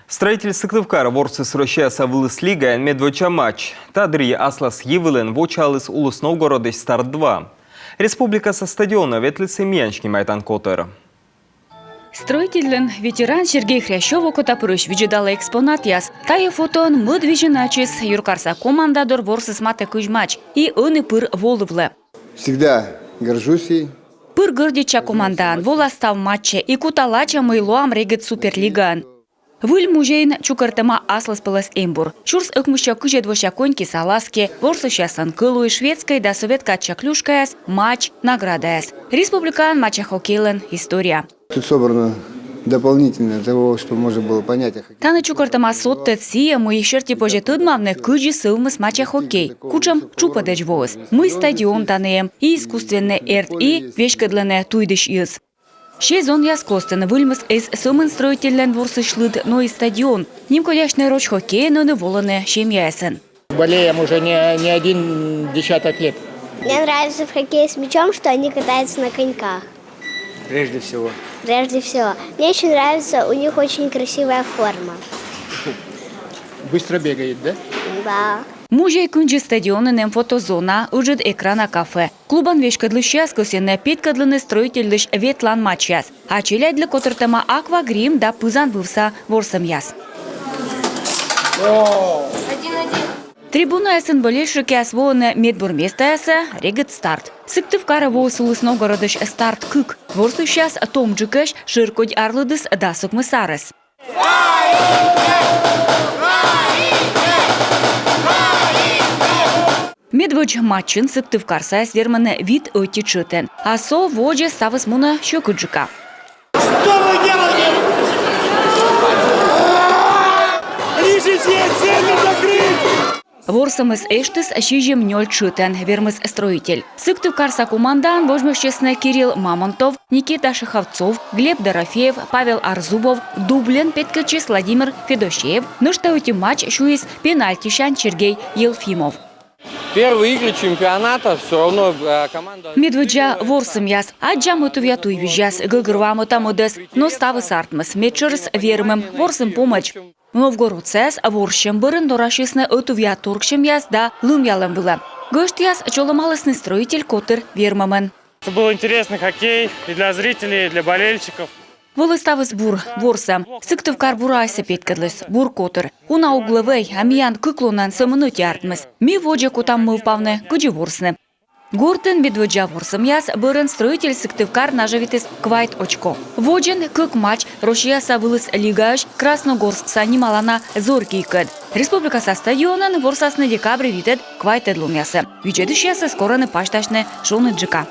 Строитель Сыктывкара ворсыс Россияса вылыс лига медвоча матч. Тадри аслас Евелен вочалыс улус Новгородыш старт 2. Республика со стадиона ветлицы Мяншки майтан котер. Строительный ветеран Сергей Хрящев окотапырыш виджидала экспонат яс. Тая фотон мы движеначис юркарса командадор ворсыс мата матч и он и пыр волывлы. Всегда горжусь ей. Пыр гордича командан воластав матче и куталача мыйлуам регет суперлиган. Выль мужейн чукартама аслас пылас эмбур. Чурс ыкмуща кыже двоща коньки саласки, ворсущасан кылуй шведской да советка чаклюшкаяс, матч наградаяс. Республикан матча хоккейлен история. Тут собрано дополнительно того, что можно было понять. Таны чукартама соттет сия мы ещерти поже тыдмавне кыжи сылмыс матча хоккей. Кучам чупадеч воз. Мы стадион танеем и искусственный эрт и вешкадлене туйдыш из. Шезон яскостен выльмыс из сумын строительный ворсышлыд, но и стадион. Ним кодяшный роч хоккей, но не волоне щемьясен. Болеем уже не один десяток лет. Мне нравится в хоккее с мячом, что они катаются на коньках. Прежде всего. Прежде всего. Мне еще нравится, у них очень красивая форма. Быстро бегает, да? Да. Мужей кунджи стадиона нем фотозона, уджид экрана кафе. Клубан вешкадлыш косене питкадлыны строительдыш ветлан матчяс. А челядь для котортама аквагрим да пызан бывса ворсам яс. Трибуна эсен болельшики освоены медбурместа эсе регет старт. Сыктывкара воус улыс Новгородыш старт кык. Ворсущас томджикаш ширкодь арлыдыс дасук мысарес. Медвоч матчин Сыктывкарса сверманы вид отечетен. А со воже ставыс муна щекуджика. Что вы делаете? Режите, цели закрыть! Ворсамыс эштыс щижем нёль чутен, вермыс строитель. Сыктывкарса командан вожмещесны Кирилл Мамонтов, Никита Шаховцов, Глеб Дорофеев, Павел Арзубов, Дублен Петкачис Владимир Федощеев, но что эти матч шуис пенальтищан Сергей Елфимов. Первые игры чемпионата все равно команда... Медведжа ворсам яс, аджа мотовяту и визжас, гылгырвамо тамодес, но ставы сартмас, мечерс вермем, ворсам помощь. Новгородцес ворщем бырын дорашисны отувя туркшем яс да лумялым было. Гошт яс чоломалысный строитель котыр вермамен. Это был интересный хоккей и для зрителей, и для болельщиков. Волыставыз бур, ворсам, Сыктывкар бурайся петкадлыс, бур котыр. Уна угловей, амиян кыклонан сымыны тяртмыз. Ми воджа кутам мы впавны, кыджи ворсны. Гортен медведжа ворсам яс бырын строитель Сыктывкар наживитис квайт очко. Воджен кык матч Россияса вылыс лигаш Красногорск санималана зоркий кыд. Республика со стадионын ворсасны декабрь витет квайт эдлумясы. Вичедыш ясы скораны пашташны шоны джика.